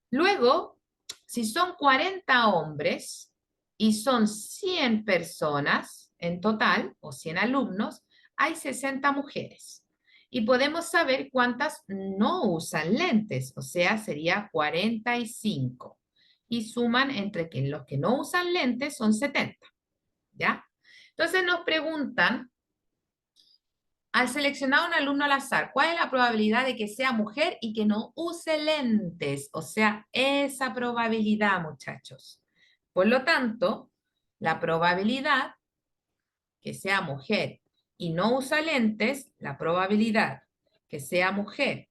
Luego, si son 40 hombres y son 100 personas en total, o 100 alumnos, hay 60 mujeres. Y podemos saber cuántas no usan lentes, o sea, sería 45. Y suman entre que los que no usan lentes son 70, ¿ya? Entonces nos preguntan, al seleccionar un alumno al azar, ¿cuál es la probabilidad de que sea mujer y que no use lentes? O sea, esa probabilidad, muchachos. Por lo tanto, la probabilidad que sea mujer y no usa lentes, la probabilidad que sea mujer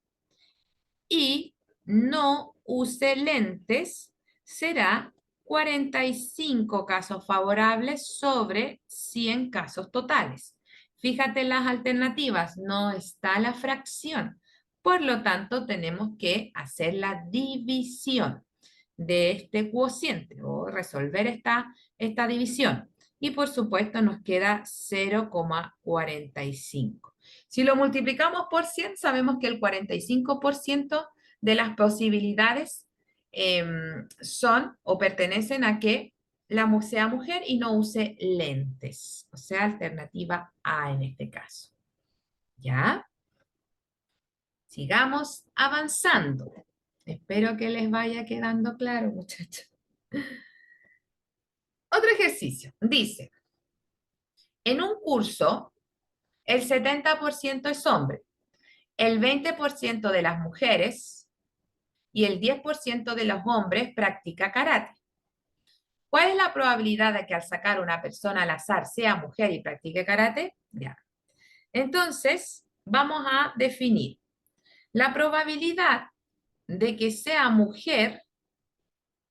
y no use lentes será 45 casos favorables sobre 100 casos totales. Fíjate en las alternativas, no está la fracción. Por lo tanto, tenemos que hacer la división de este cociente o resolver esta división. Y por supuesto nos queda 0,45. Si lo multiplicamos por 100, sabemos que el 45% de las posibilidades son o pertenecen a que sea mujer y no use lentes. O sea, alternativa A en este caso. ¿Ya? Sigamos avanzando. Espero que les vaya quedando claro, muchachos. Otro ejercicio. Dice, en un curso, el 70% es hombre, el 20% de las mujeres y el 10% de los hombres practica karate. ¿Cuál es la probabilidad de que al sacar una persona al azar sea mujer y practique karate? Ya. Entonces, vamos a definir. La probabilidad de que sea mujer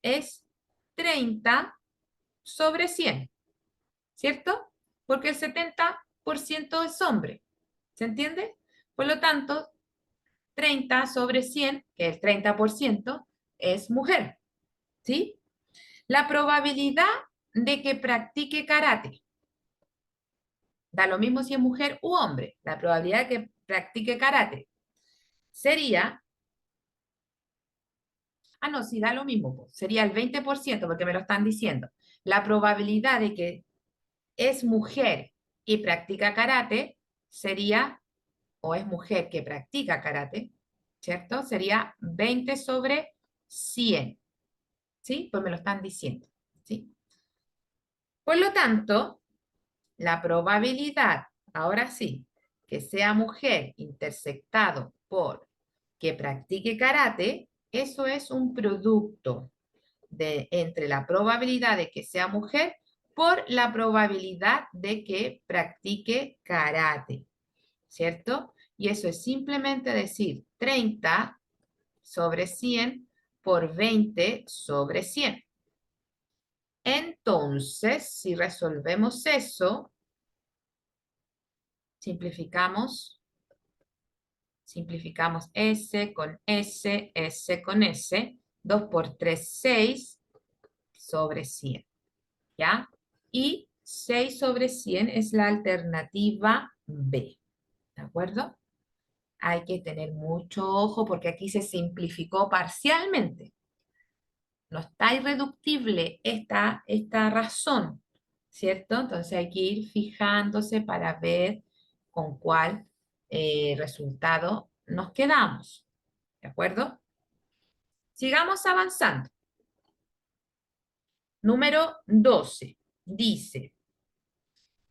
es 30 sobre 100, ¿cierto? Porque el 70% es hombre, ¿se entiende? Por lo tanto, 30 sobre 100, que es 30%, es mujer, ¿sí? La probabilidad de que practique karate, da lo mismo si es mujer u hombre, la probabilidad de que practique karate sería, no, sí, da lo mismo, pues, sería el 20% porque me lo están diciendo. La probabilidad de que es mujer y practica karate sería, o es mujer que practica karate, ¿cierto? Sería 20 sobre 100, ¿sí? Pues me lo están diciendo, ¿sí? Por lo tanto, la probabilidad, ahora sí, que sea mujer intersectado por que practique karate, eso es un producto entre la probabilidad de que sea mujer por la probabilidad de que practique karate, ¿cierto? Y eso es simplemente decir 30 sobre 100 por 20 sobre 100. Entonces, si resolvemos eso, simplificamos S con S, S con S, 2 por 3, 6 sobre 100, ¿ya? Y 6 sobre 100 es la alternativa B, ¿de acuerdo? Hay que tener mucho ojo porque aquí se simplificó parcialmente. No está irreductible esta razón, ¿cierto? Entonces hay que ir fijándose para ver con cuál resultado nos quedamos, ¿de acuerdo? Sigamos avanzando. Número 12. Dice,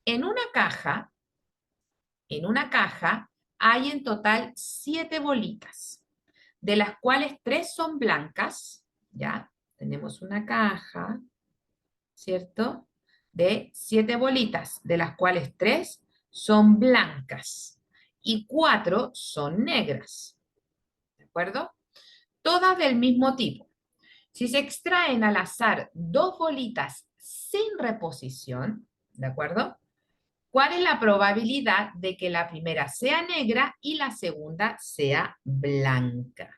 en una caja hay en total 7 bolitas, de las cuales 3 son blancas, ¿ya? Tenemos una caja, ¿cierto? De 7 bolitas, de las cuales 3 son blancas y 4 son negras, ¿de acuerdo? Todas del mismo tipo. Si se extraen al azar dos bolitas sin reposición, ¿de acuerdo? ¿Cuál es la probabilidad de que la primera sea negra y la segunda sea blanca?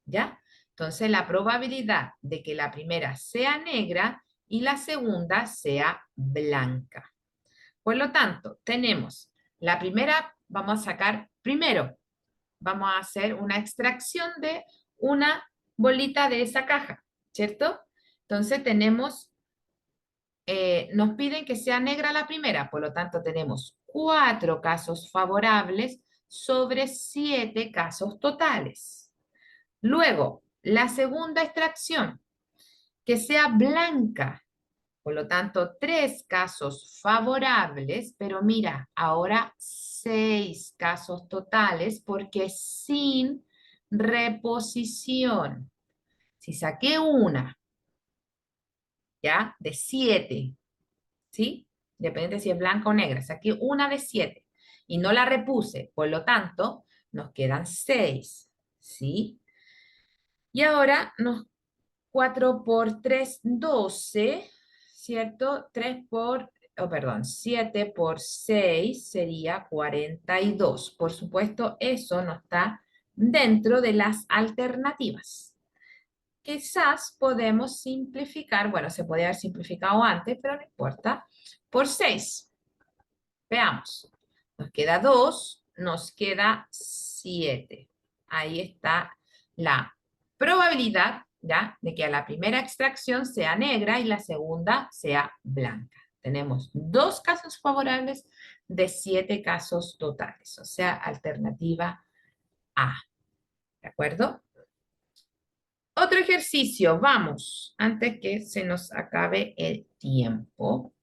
¿Ya? Entonces, la probabilidad de que la primera sea negra y la segunda sea blanca. Por lo tanto, tenemos la primera, vamos a sacar primero, vamos a hacer una extracción de una bolita de esa caja, ¿cierto? Entonces tenemos, nos piden que sea negra la primera, por lo tanto tenemos 4 casos favorables sobre 7 casos totales. Luego, la segunda extracción, que sea blanca, por lo tanto 3 casos favorables, pero mira, ahora 6 casos totales porque sin reposición. Si saqué una, ¿ya? De 7, ¿sí? Depende si es blanca o negra. Saqué una de 7 y no la repuse, por lo tanto, nos quedan 6, ¿sí? Y ahora 4 por 3, 12, ¿cierto? 3 por, oh, perdón, 7 por 6 sería 42. Por supuesto, eso no está dentro de las alternativas. Quizás podemos simplificar, bueno, se podría haber simplificado antes, pero no importa, por 6. Veamos. Nos queda 2, nos queda 7. Ahí está la probabilidad, ¿ya? De que a la primera extracción sea negra y la segunda sea blanca. Tenemos 2 casos favorables de 7 casos totales, o sea, alternativa A. ¿De acuerdo? Otro ejercicio, vamos, antes que se nos acabe el tiempo.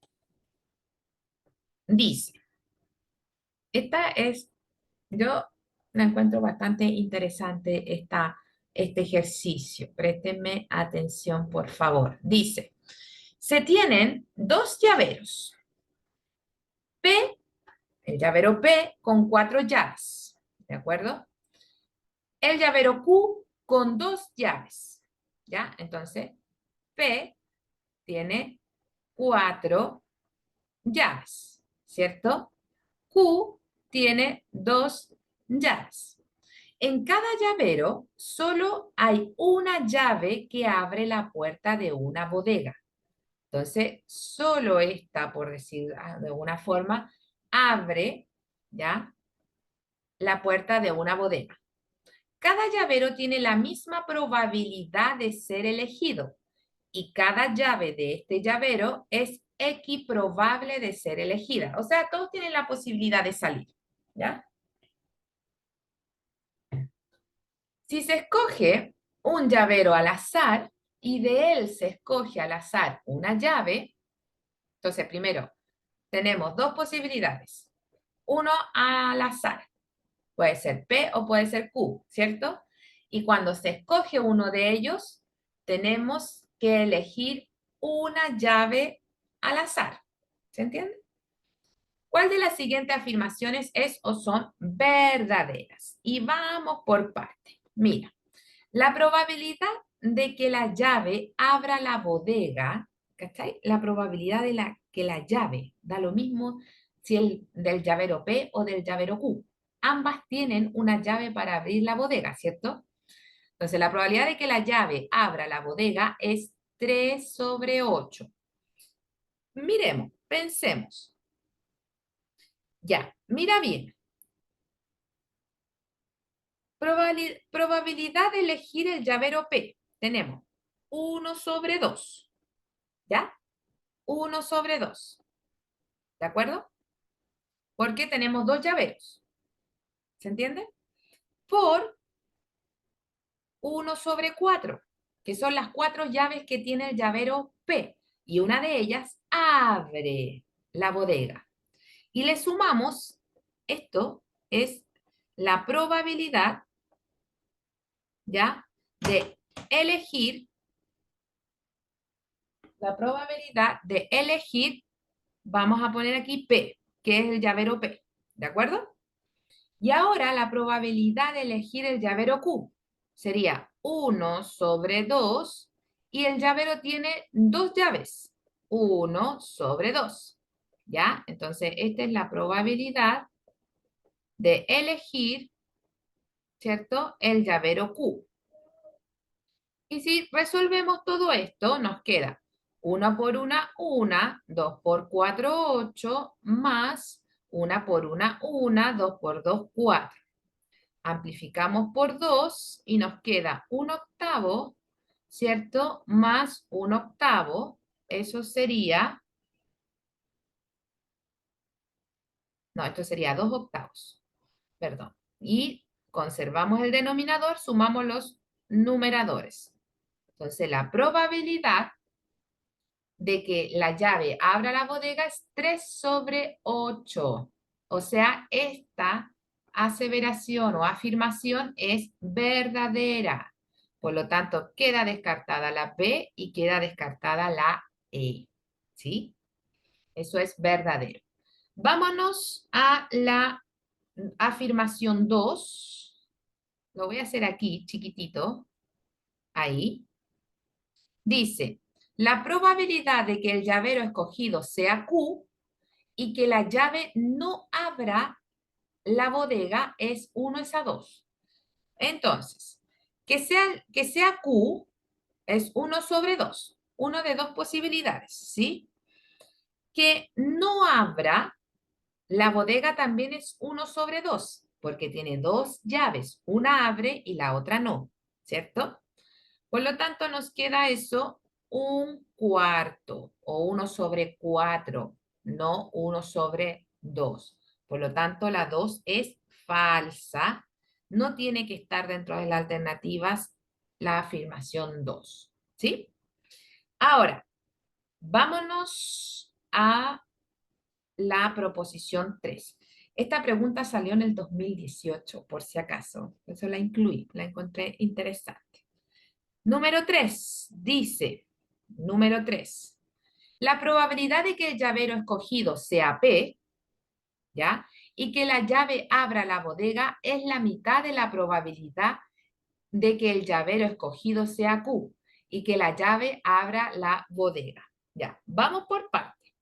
Dice, esta es, yo la encuentro bastante interesante este ejercicio. Préstenme atención, por favor. Dice, se tienen 2 llaveros. P, el llavero P con 4 llaves, ¿de acuerdo? El llavero Q con 2 llaves, ¿ya? Entonces, P tiene 4 llaves, ¿cierto? Q tiene 2 llaves. En cada llavero solo hay una llave que abre la puerta de una bodega. Entonces, solo esta, por decir de alguna forma, abre, ¿ya? La puerta de una bodega. Cada llavero tiene la misma probabilidad de ser elegido y cada llave de este llavero es equiprobable de ser elegida. O sea, todos tienen la posibilidad de salir, ¿ya? Si se escoge un llavero al azar y de él se escoge al azar una llave, entonces primero tenemos 2 posibilidades. Uno al azar, puede ser P o puede ser Q, ¿cierto? Y cuando se escoge uno de ellos, tenemos que elegir una llave al azar. ¿Se entiende? ¿Cuál de las siguientes afirmaciones es o son verdaderas? Y vamos por parte. Mira, la probabilidad de que la llave abra la bodega, ¿cachai? La probabilidad de que la llave, da lo mismo si el del llavero P o del llavero Q. Ambas tienen una llave para abrir la bodega, ¿cierto? Entonces, la probabilidad de que la llave abra la bodega es 3 sobre 8. Miremos, pensemos. Ya, mira bien. Probabilidad de elegir el llavero P. Tenemos 1 sobre 2. ¿Ya? 1 sobre 2. ¿De acuerdo? Porque tenemos 2 llaveros. ¿Se entiende? Por 1 sobre 4, que son las 4 llaves que tiene el llavero P. Y una de ellas abre la bodega. Y le sumamos, esto es la probabilidad, ¿ya? De elegir, la probabilidad de elegir, vamos a poner aquí P, que es el llavero P. ¿De acuerdo? Y ahora la probabilidad de elegir el llavero Q sería 1 sobre 2 y el llavero tiene dos llaves, 1 sobre 2, ¿ya? Entonces, esta es la probabilidad de elegir, ¿cierto?, el llavero Q. Y si resolvemos todo esto, nos queda 1 por 1, 2 por 4, 8, más 1 por 1, 2 por 2, 4. Amplificamos por 2 y nos queda 1/8, ¿cierto? Más 1/8, eso sería, no, esto sería 2/8, perdón. Y conservamos el denominador, sumamos los numeradores. Entonces, la probabilidad de que la llave abra la bodega es 3 sobre 8. O sea, esta aseveración o afirmación es verdadera. Por lo tanto, queda descartada la B y queda descartada la E. ¿Sí? Eso es verdadero. Vámonos a la afirmación 2. Lo voy a hacer aquí, chiquitito. Ahí. Dice, la probabilidad de que el llavero escogido sea Q y que la llave no abra la bodega es 1:2. Entonces, que sea Q es 1 sobre 2, una de dos posibilidades, ¿sí? Que no abra la bodega también es 1 sobre 2, porque tiene dos llaves, una abre y la otra no, ¿cierto? Por lo tanto, nos queda eso 1/4 o 1 sobre 4, no 1 sobre 2. Por lo tanto, la 2 es falsa. No tiene que estar dentro de las alternativas la afirmación 2. ¿Sí? Ahora, vámonos a la proposición 3. Esta pregunta salió en el 2018, por si acaso. Eso la incluí, la encontré interesante. Número 3 dice, número 3, la probabilidad de que el llavero escogido sea P, ¿ya? Y que la llave abra la bodega es la mitad de la probabilidad de que el llavero escogido sea Q y que la llave abra la bodega. Ya, vamos por partes.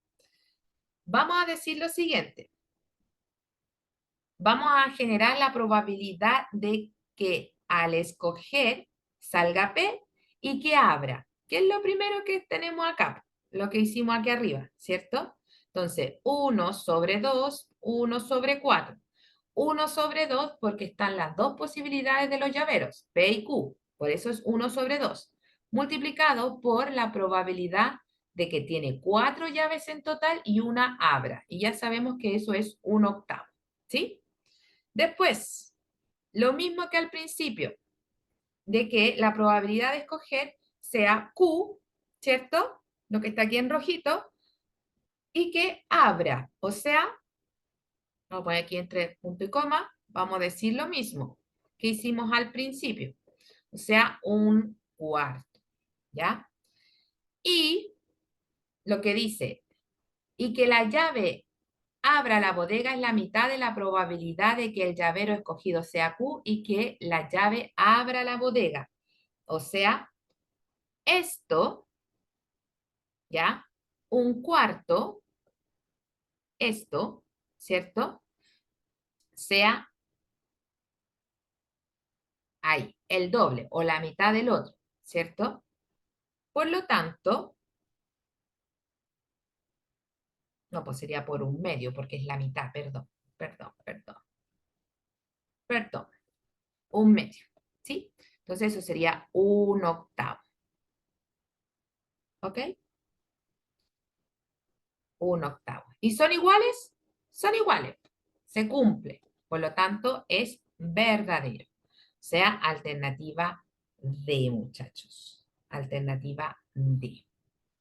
Vamos a decir lo siguiente. Vamos a generar la probabilidad de que al escoger salga P y que abra. ¿Qué es lo primero que tenemos acá? Lo que hicimos aquí arriba, ¿cierto? Entonces, 1 sobre 2, 1 sobre 4. 1 sobre 2 porque están las dos posibilidades de los llaveros, P y Q. Por eso es 1 sobre 2. Multiplicado por la probabilidad de que tiene 4 llaves en total y una abra. Y ya sabemos que eso es 1/8. ¿Sí? Después, lo mismo que al principio, de que la probabilidad de escoger sea Q, ¿cierto? Lo que está aquí en rojito, y que abra, o sea, vamos a poner aquí entre punto y coma, vamos a decir lo mismo que hicimos al principio, o sea, 1/4, ¿ya? Y lo que dice, y que la llave abra la bodega es la mitad de la probabilidad de que el llavero escogido sea Q y que la llave abra la bodega. O sea, esto, ¿ya? 1/4, esto, ¿cierto? Sea ahí, el doble o la mitad del otro, ¿cierto? Por lo tanto, no, pues sería por 1/2 porque es la mitad, perdón, 1/2, ¿sí? Entonces eso sería 1/8, ¿ok? 1/8. ¿Y son iguales? Son iguales. Se cumple. Por lo tanto, es verdadero. O sea, alternativa D, muchachos. Alternativa D.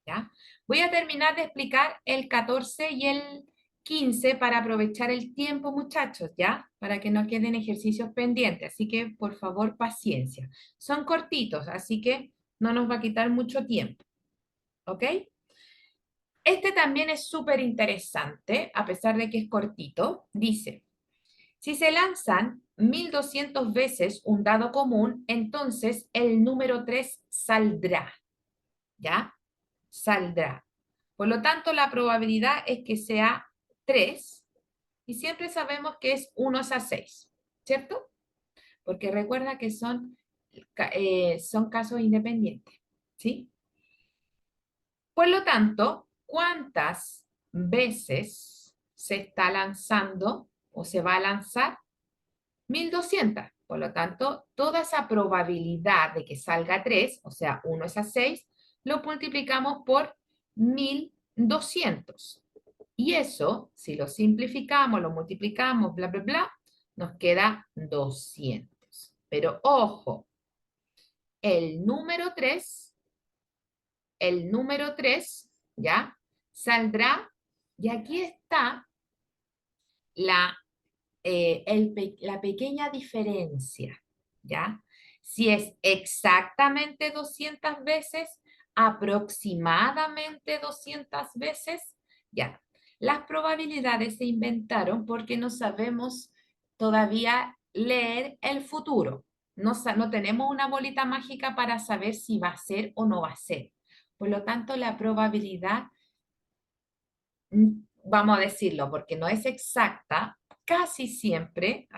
¿Ya? Voy a terminar de explicar el 14 y el 15 para aprovechar el tiempo, muchachos, ¿ya? Para que no queden ejercicios pendientes. Así que, por favor, paciencia. Son cortitos, así que no nos va a quitar mucho tiempo. ¿Ok? Este también es súper interesante, a pesar de que es cortito. Dice, si se lanzan 1200 veces un dado común, entonces el número 3 saldrá. ¿ya? Saldrá. Por lo tanto, la probabilidad es que sea 3 y siempre sabemos que es 1/6, ¿cierto? Porque recuerda que son casos independientes, ¿sí? Por lo tanto, ¿cuántas veces se está lanzando o se va a lanzar? 1200. Por lo tanto, toda esa probabilidad de que salga 3, o sea, 1/6, lo multiplicamos por 1200. Y eso, si lo simplificamos, lo multiplicamos, bla, bla, bla, nos queda 200. Pero ojo, el número 3, ¿ya? Saldrá, y aquí está la la pequeña diferencia, ¿ya? Si es exactamente 200 veces, aproximadamente 200 veces, ya. Las probabilidades se inventaron porque no sabemos todavía leer el futuro. No tenemos una bolita mágica para saber si va a ser o no va a ser. Por lo tanto, la probabilidad, vamos a decirlo, porque no es exacta, casi siempre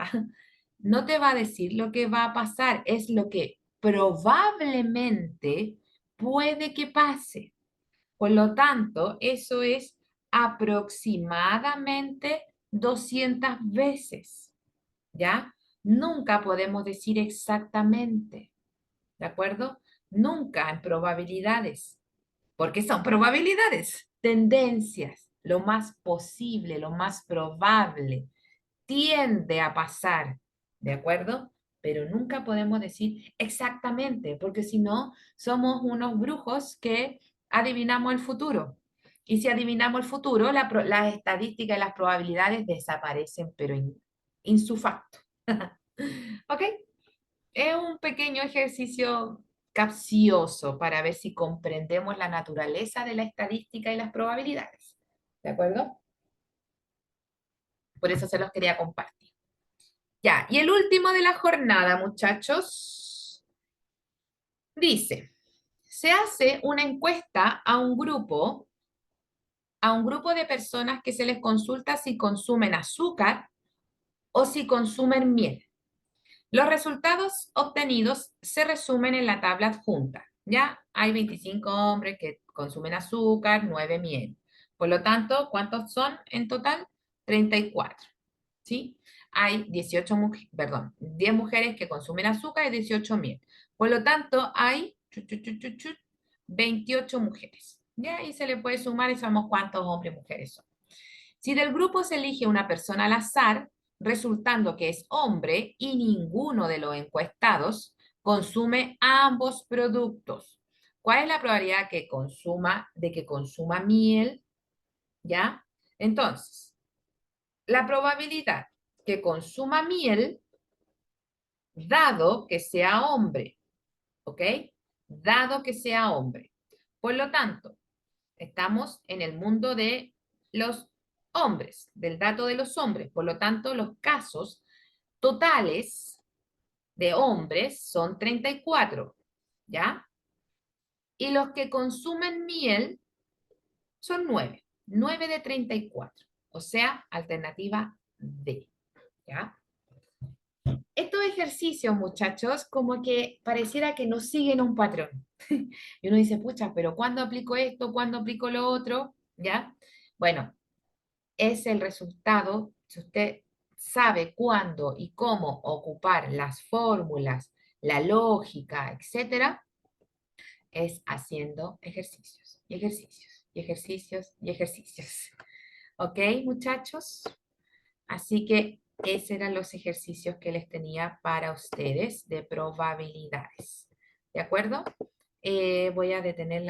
no te va a decir lo que va a pasar, es lo que probablemente puede que pase. Por lo tanto, eso es aproximadamente 200 veces, ¿ya? Nunca podemos decir exactamente, ¿de acuerdo? Nunca en probabilidades, porque son probabilidades, tendencias, lo más posible, lo más probable, tiende a pasar, ¿de acuerdo? Pero nunca podemos decir exactamente, porque si no, somos unos brujos que adivinamos el futuro. Y si adivinamos el futuro, las estadísticas y las probabilidades desaparecen, pero su facto. ¿Ok? Es un pequeño ejercicio capcioso para ver si comprendemos la naturaleza de la estadística y las probabilidades. ¿De acuerdo? Por eso se los quería compartir. Ya, y el último de la jornada, muchachos, dice, se hace una encuesta a un grupo de personas que se les consulta si consumen azúcar o si consumen miel. Los resultados obtenidos se resumen en la tabla adjunta. Ya hay 25 hombres que consumen azúcar, 9 miel. Por lo tanto, ¿cuántos son en total? 34. ¿Sí? Hay 10 mujeres que consumen azúcar y 18 miel. Por lo tanto, hay 28 mujeres. ¿Ya? Y se le puede sumar y sabemos cuántos hombres y mujeres son. Si del grupo se elige una persona al azar, resultando que es hombre y ninguno de los encuestados consume ambos productos, ¿cuál es la probabilidad de que consuma miel? ¿Ya? Entonces, la probabilidad que consuma miel, dado que sea hombre, ¿ok? Dado que sea hombre. Por lo tanto, estamos en el mundo de los hombres, del dato de los hombres. Por lo tanto, los casos totales de hombres son 34, ¿ya? Y los que consumen miel son 9, 9 de 34, o sea, alternativa D, ¿ya? Estos ejercicios, muchachos, como que pareciera que no siguen un patrón. Y uno dice, pucha, pero ¿cuándo aplico esto? ¿Cuándo aplico lo otro? ¿Ya? Bueno, es el resultado, si usted sabe cuándo y cómo ocupar las fórmulas, la lógica, etcétera, es haciendo ejercicios y ejercicios y ejercicios y ejercicios. ¿Ok, muchachos? Así que esos eran los ejercicios que les tenía para ustedes de probabilidades. ¿De acuerdo? Voy a detener la